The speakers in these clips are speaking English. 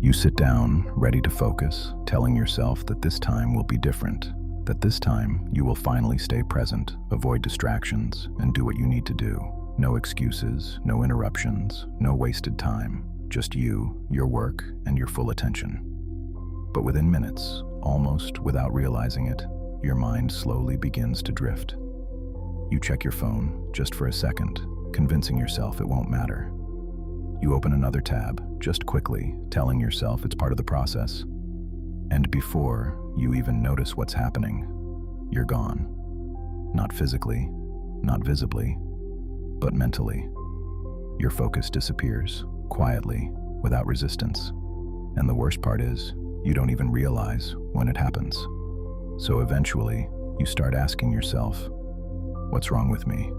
You sit down, ready to focus, telling yourself that this time will be different, that this time you will finally stay present, avoid distractions, and do what you need to do. No excuses, no interruptions, no wasted time, just you, your work, and your full attention. But within minutes, almost without realizing it, your mind slowly begins to drift. You check your phone just for a second, convincing yourself it won't matter. You open another tab, just quickly, telling yourself it's part of the process. And before you even notice what's happening, you're gone. Not physically, not visibly, but mentally. Your focus disappears, quietly, without resistance. And the worst part is, you don't even realize when it happens. So eventually, you start asking yourself, what's wrong with me?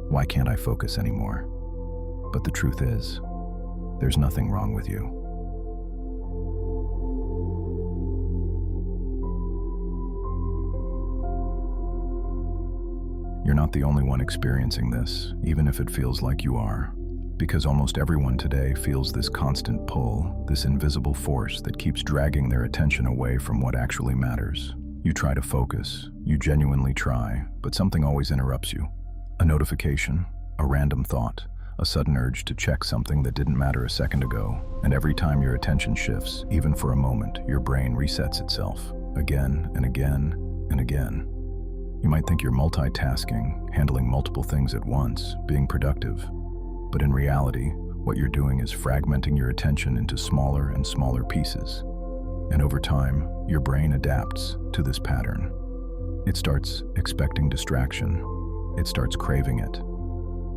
Why can't I focus anymore? But the truth is, there's nothing wrong with you. You're not the only one experiencing this, even if it feels like you are. Because almost everyone today feels this constant pull, this invisible force that keeps dragging their attention away from what actually matters. You try to focus, you genuinely try, but something always interrupts you. A notification, a random thought, a sudden urge to check something that didn't matter a second ago, and every time your attention shifts, even for a moment, your brain resets itself, again and again and again. You might think you're multitasking, handling multiple things at once, being productive, but in reality, what you're doing is fragmenting your attention into smaller and smaller pieces. And over time, your brain adapts to this pattern. It starts expecting distraction. It starts craving it.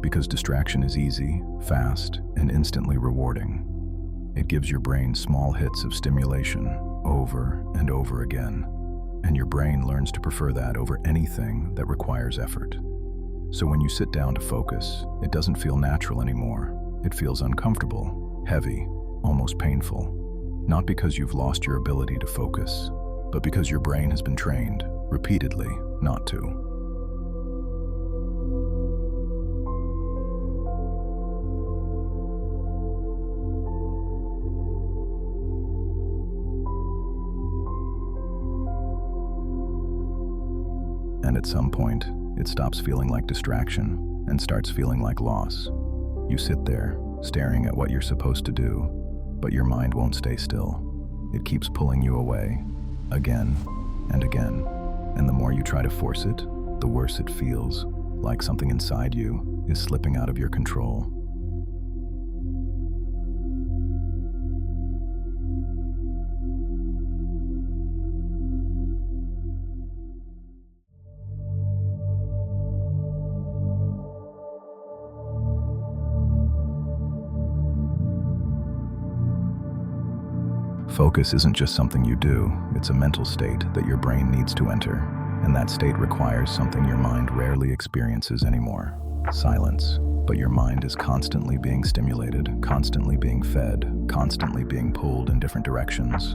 Because distraction is easy, fast, and instantly rewarding. It gives your brain small hits of stimulation over and over again, and your brain learns to prefer that over anything that requires effort. So when you sit down to focus, it doesn't feel natural anymore. It feels uncomfortable, heavy, almost painful. Not because you've lost your ability to focus, but because your brain has been trained, repeatedly, not to. And at some point, it stops feeling like distraction and starts feeling like loss. You sit there, staring at what you're supposed to do, but your mind won't stay still. It keeps pulling you away, again and again. And the more you try to force it, the worse it feels, like something inside you is slipping out of your control. Focus isn't just something you do, it's a mental state that your brain needs to enter, and that state requires something your mind rarely experiences anymore: silence. But your mind is constantly being stimulated, constantly being fed, constantly being pulled in different directions.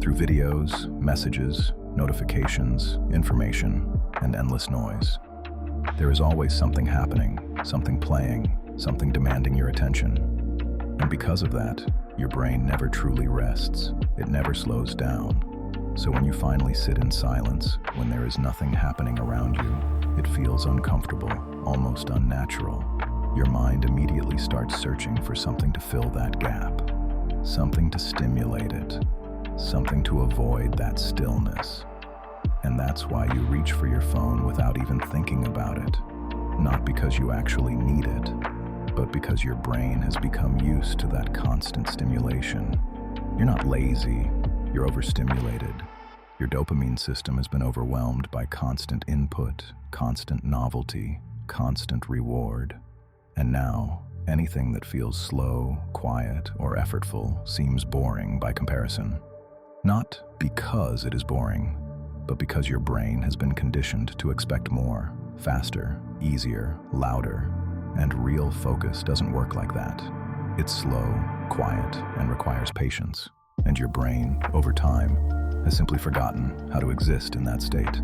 Through videos, messages, notifications, information, and endless noise. There is always something happening, something playing, something demanding your attention. And because of that, your brain never truly rests. It never slows down. So when you finally sit in silence, when there is nothing happening around you, it feels uncomfortable, almost unnatural. Your mind immediately starts searching for something to fill that gap, something to stimulate it, something to avoid that stillness. And that's why you reach for your phone without even thinking about it. Not because you actually need it, but because your brain has become used to that constant stimulation. You're not lazy, you're overstimulated. Your dopamine system has been overwhelmed by constant input, constant novelty, constant reward. And now, anything that feels slow, quiet, or effortful seems boring by comparison. Not because it is boring, but because your brain has been conditioned to expect more, faster, easier, louder. And real focus doesn't work like that. It's slow, quiet, and requires patience. And your brain, over time, has simply forgotten how to exist in that state.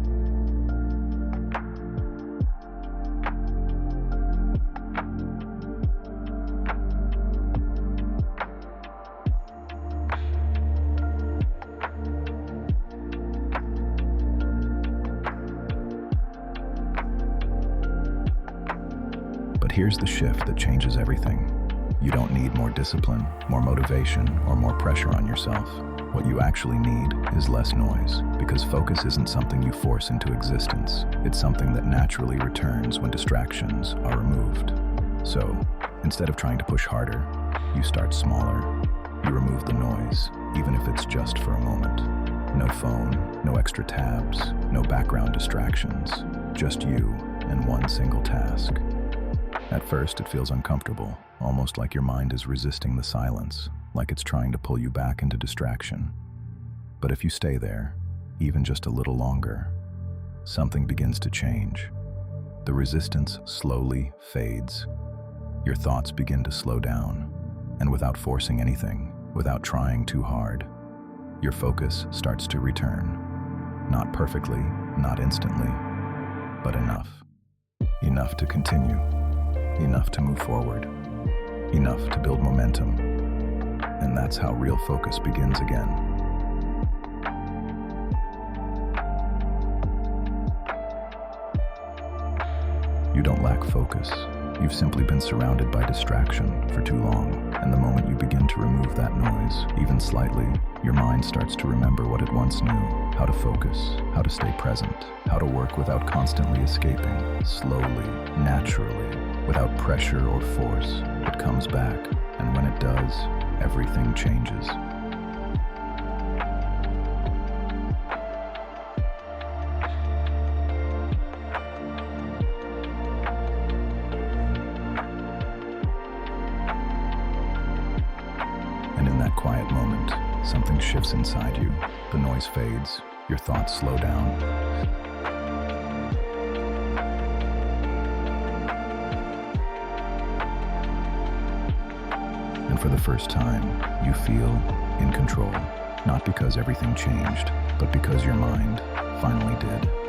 But here's the shift that changes everything. You don't need more discipline, more motivation, or more pressure on yourself. What you actually need is less noise, because focus isn't something you force into existence. It's something that naturally returns when distractions are removed. So, instead of trying to push harder, you start smaller. You remove the noise, even if it's just for a moment. No phone, no extra tabs, no background distractions, just you and one single task. At first, it feels uncomfortable, almost like your mind is resisting the silence, like it's trying to pull you back into distraction. But if you stay there, even just a little longer, something begins to change. The resistance slowly fades. Your thoughts begin to slow down, and without forcing anything, without trying too hard, your focus starts to return. Not perfectly, not instantly, but enough. Enough to continue. Enough to move forward. Enough to build momentum. And that's how real focus begins again. You don't lack focus. You've simply been surrounded by distraction for too long, and the moment you begin to remove that noise, even slightly, your mind starts to remember what it once knew: how to focus, how to stay present, how to work without constantly escaping, slowly, naturally, without pressure or force. It comes back, and when it does, everything changes. And in that quiet moment, something shifts inside you. The noise fades, your thoughts slow down. And for the first time, you feel in control. Not because everything changed, but because your mind finally did.